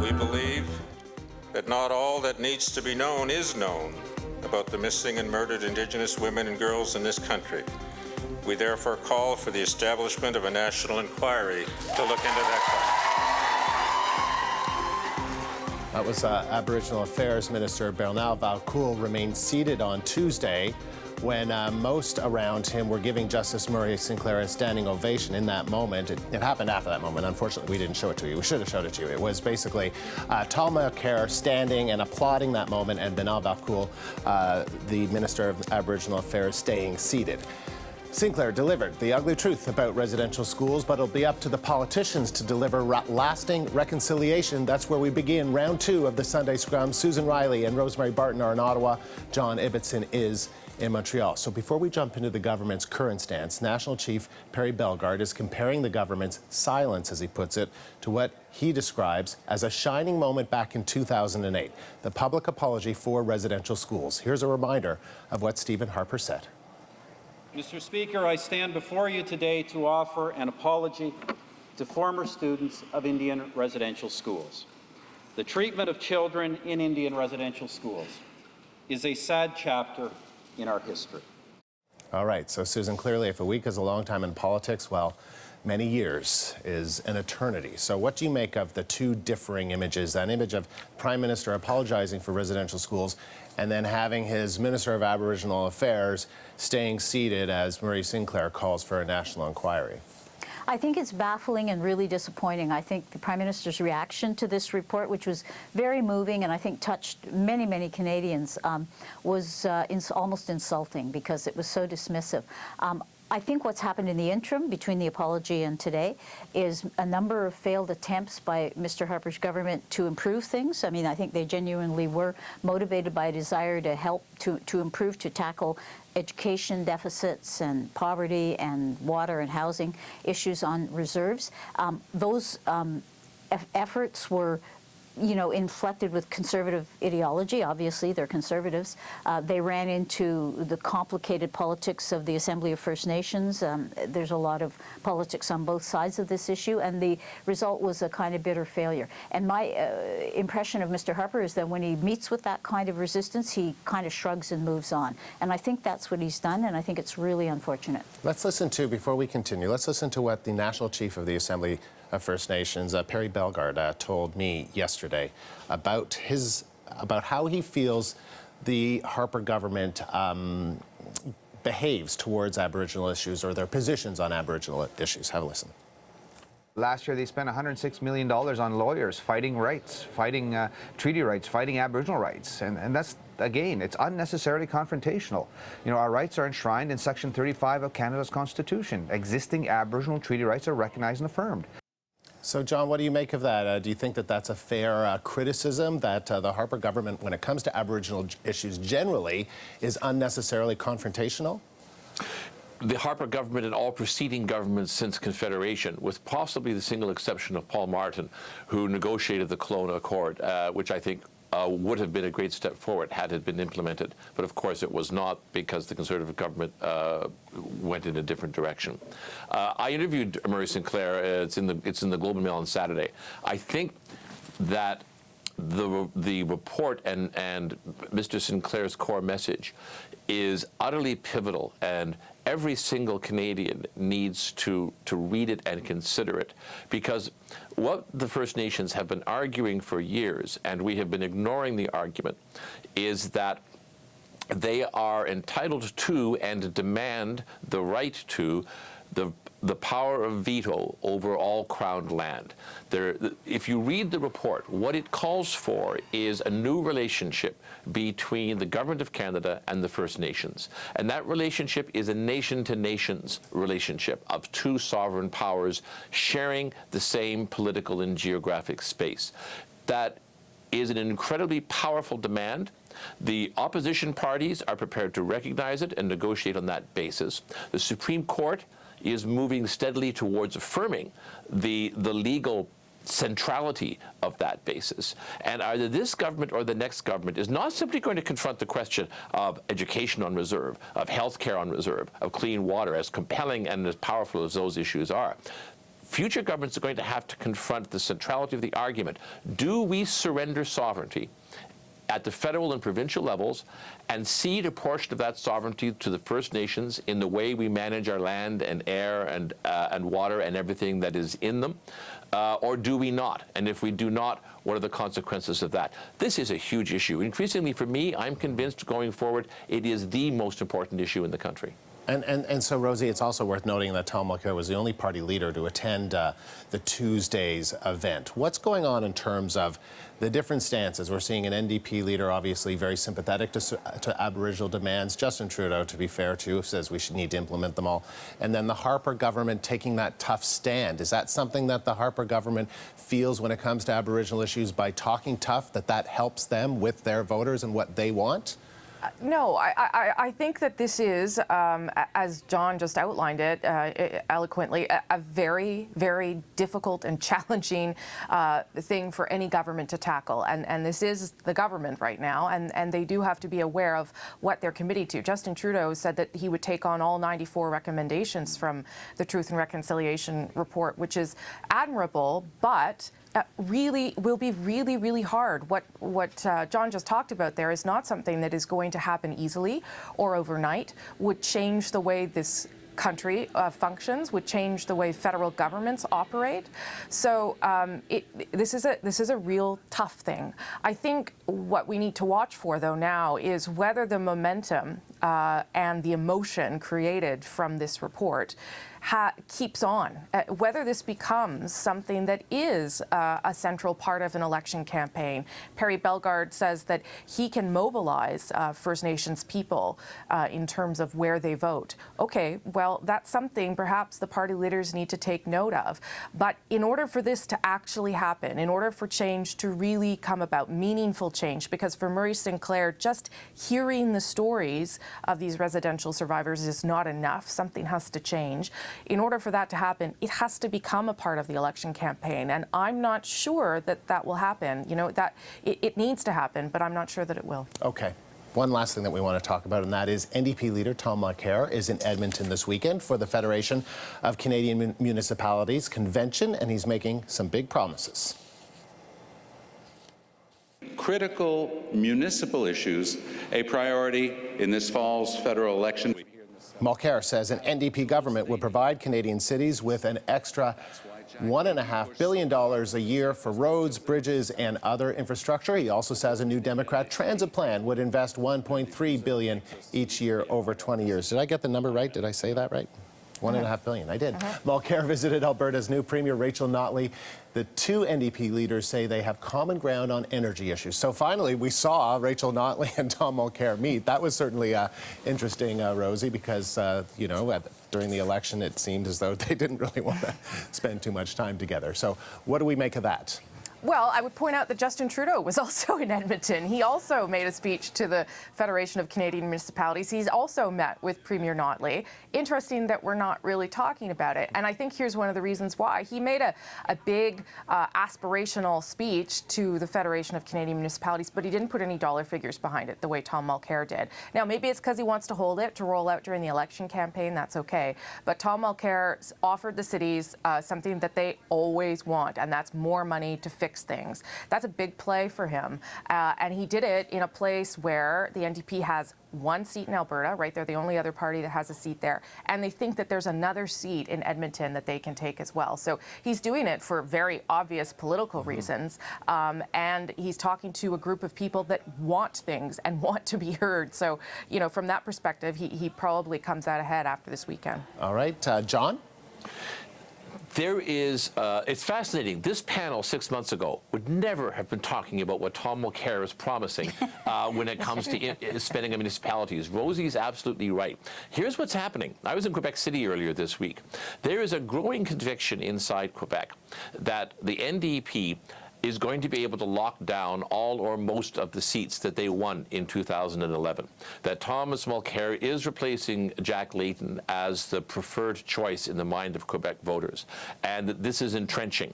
We believe that not all that needs to be known is known about the missing and murdered Indigenous women and girls in this country. We therefore call for the establishment of a national inquiry to look into that question. That was Aboriginal Affairs Minister Bernard Valcourt remained seated on Tuesday when most around him were giving Justice Murray Sinclair a standing ovation in that moment. It happened after that moment. Unfortunately, we didn't show it to you. We should have showed it to you. It was basically Talma Kerr standing and applauding that moment, and Bernard Valcourt, the Minister of Aboriginal Affairs, staying seated. Sinclair delivered the ugly truth about residential schools, but it'll be up to the politicians to deliver lasting reconciliation. That's where we begin round 2 of the Sunday Scrum. Susan Riley and Rosemary Barton are in Ottawa. John Ibbotson is in Montreal. So before we jump into the government's current stance, National Chief Perry Bellegarde is comparing the government's silence, as he puts it, to what he describes as a shining moment back in 2008, the public apology for residential schools. Here's a reminder of what Stephen Harper said. Mr. Speaker, I stand before you today to offer an apology to former students of Indian residential schools. The treatment of children in Indian residential schools is a sad chapter in our history. All right, so Susan, clearly if a week is a long time in politics, well, many years is an eternity. So what do you make of the two differing images, an image of Prime Minister apologizing for residential schools and then having his Minister of Aboriginal Affairs staying seated as Murray Sinclair calls for a national inquiry? I think it's baffling and really disappointing. I think the Prime Minister's reaction to this report, which was very moving and I think touched many, many Canadians, was almost insulting because it was so dismissive. I think what's happened in the interim between the apology and today is a number of failed attempts by Mr. Harper's government to improve things. I mean, I think they genuinely were motivated by a desire to help to improve, to tackle education deficits and poverty and water and housing issues on reserves. Those efforts were inflected with conservative ideology. Obviously, they're conservatives. They ran into the complicated politics of the Assembly of First Nations. There's a lot of politics on both sides of this issue, and the result was a kind of bitter failure. And my impression of Mr. Harper is that when he meets with that kind of resistance, he kind of shrugs and moves on. And I think that's what he's done, and I think it's really unfortunate. Let's listen to, before we continue, let's listen to what the National Chief of the Assembly of First Nations, Perry Bellegarde, told me yesterday about how he feels the Harper government behaves towards Aboriginal issues or their positions on Aboriginal issues. Have a listen. Last year, they spent $106 million on lawyers fighting rights, fighting treaty rights, fighting Aboriginal rights. And that's, again, it's unnecessarily confrontational. Our rights are enshrined in Section 35 of Canada's Constitution. Existing Aboriginal treaty rights are recognized and affirmed. So, John, what do you make of that? Do you think that that's a fair criticism, that the Harper government, when it comes to Aboriginal issues generally, is unnecessarily confrontational? The Harper government and all preceding governments since Confederation, with possibly the single exception of Paul Martin, who negotiated the Kelowna Accord, which I think would have been a great step forward had it been implemented. But of course it was not, because the Conservative government went in a different direction. I interviewed Murray Sinclair. It's in the Globe and Mail on Saturday. I think that the report and Mr. Sinclair's core message is utterly pivotal, and every single Canadian needs to read it and consider it, because what the First Nations have been arguing for years, and we have been ignoring the argument, is that they are entitled to and demand the right to the power of veto over all crowned land. If you read the report, what it calls for is a new relationship between the Government of Canada and the First Nations. And that relationship is a nation-to-nations relationship of two sovereign powers sharing the same political and geographic space. That is an incredibly powerful demand. The opposition parties are prepared to recognize it and negotiate on that basis. The Supreme Court is moving steadily towards affirming the legal centrality of that basis. And either this government or the next government is not simply going to confront the question of education on reserve, of health care on reserve, of clean water, as compelling and as powerful as those issues are. future governments are going to have to confront the centrality of the argument. Do we surrender sovereignty at the federal and provincial levels and cede a portion of that sovereignty to the First Nations in the way we manage our land and air and water and everything that is in them? Or do we not? And if we do not, what are the consequences of that? This is a huge issue. Increasingly, for me, I'm convinced going forward, it is the most important issue in the country. And so, Rosie, it's also worth noting that Tom Mulcair was the only party leader to attend the Tuesday's event. What's going on in terms of the different stances? We're seeing an NDP leader obviously very sympathetic to Aboriginal demands. Justin Trudeau, to be fair to, says we should need to implement them all. And then the Harper government taking that tough stand. Is that something that the Harper government feels when it comes to Aboriginal issues, by talking tough, that helps them with their voters and what they want? No, I think that this is, as John just outlined it eloquently, a very, very difficult and challenging thing for any government to tackle. And this is the government right now, and they do have to be aware of what they're committed to. Justin Trudeau said that he would take on all 94 recommendations from the Truth and Reconciliation report, which is admirable, but really will be really, really hard. What John just talked about there is not something that is going to happen easily or overnight, would change the way this country functions, would change the way federal governments operate. So this is a real tough thing. I think what we need to watch for, though, now is whether the momentum and the emotion created from this report keeps on, whether this becomes something that is a central part of an election campaign. Perry Bellegarde says that he can mobilize First Nations people in terms of where they vote. Okay, well, that's something perhaps the party leaders need to take note of. But in order for this to actually happen, in order for change to really come about, meaningful change, because for Murray Sinclair, just hearing the stories of these residential survivors is not enough. Something has to change. In order for that to happen, it has to become a part of the election campaign. And I'm not sure that that will happen. You know, that it needs to happen, but I'm not sure that it will. Okay. One last thing that we want to talk about, and that is NDP leader Tom Mulcair is in Edmonton this weekend for the Federation of Canadian Municipalities convention, and he's making some big promises. Critical municipal issues a priority in this fall's federal election. Mulcair says an NDP government would provide Canadian cities with an extra $1.5 billion a year for roads, bridges, and other infrastructure. He also says a new Democrat transit plan would invest $1.3 billion each year over 20 years. Did I get the number right? Did I say that right? $1.5 billion. I did. Mulcair visited Alberta's new Premier Rachel Notley. The two NDP leaders say they have common ground on energy issues. So finally, we saw Rachel Notley and Tom Mulcair meet. That was certainly interesting, Rosie, because, you know, during the election, it seemed as though they didn't really want to spend too much time together. So what do we make of that? Well, I would point out that Justin Trudeau was also in Edmonton. He also made a speech to the Federation of Canadian Municipalities. He's also met with Premier Notley. Interesting that we're not really talking about it. And I think here's one of the reasons why. He made a big aspirational speech to the Federation of Canadian Municipalities, but he didn't put any dollar figures behind it the way Tom Mulcair did. Now, maybe it's because he wants to hold it to roll out during the election campaign. That's okay. But Tom Mulcair offered the cities something that they always want, and that's more money to fix things. That's a big play for him. And he did it in a place where the NDP has one seat in Alberta, right? They're the only other party that has a seat there. And they think that there's another seat in Edmonton that they can take as well. So he's doing it for very obvious political reasons. And he's talking to a group of people that want things and want to be heard. So, you know, from that perspective, he probably comes out ahead after this weekend. All right. John? There is, it's fascinating. This panel 6 months ago would never have been talking about what Tom Mulcair is promising when it comes to spending on municipalities. Rosie's absolutely right. Here's what's happening. I was in Quebec City earlier this week. There is a growing conviction inside Quebec that the NDP is going to be able to lock down all or most of the seats that they won in 2011. That Thomas Mulcair is replacing Jack Layton as the preferred choice in the mind of Quebec voters, and that this is entrenching.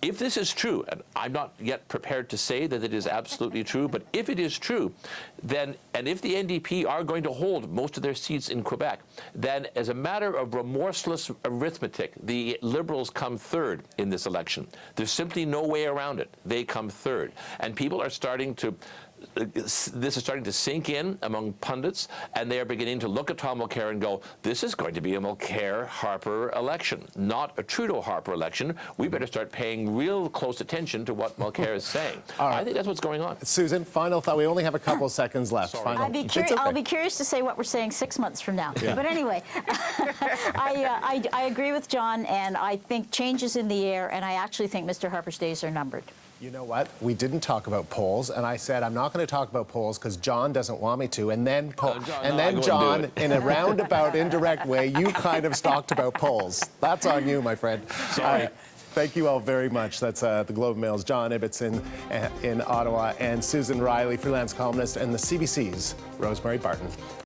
If this is true, and I'm not yet prepared to say that it is absolutely true, but if it is true, then, and if the NDP are going to hold most of their seats in Quebec, then as a matter of remorseless arithmetic, the Liberals come third in this election. There's simply no way around it. They come third. And people are starting to this is starting to sink in among pundits, and they are beginning to look at Tom Mulcair and go, this is going to be a Mulcair-Harper election, not a Trudeau-Harper election. We better start paying real close attention to what Mulcair is saying. Right. I think that's what's going on. Susan, final thought. We only have a couple seconds left. I'll be curious to say what we're saying 6 months from now. Yeah. But anyway, I agree with John, and I think change is in the air, and I actually think Mr. Harper's days are numbered. You know what? We didn't talk about polls, and I said I'm not going to talk about polls because John doesn't want me to. And then, John, in a roundabout, indirect way, you kind of talked about polls. That's on you, my friend. Sorry. Thank you all very much. That's the Globe and Mail's John Ibbotson in Ottawa, and Susan Riley, freelance columnist, and the CBC's Rosemary Barton.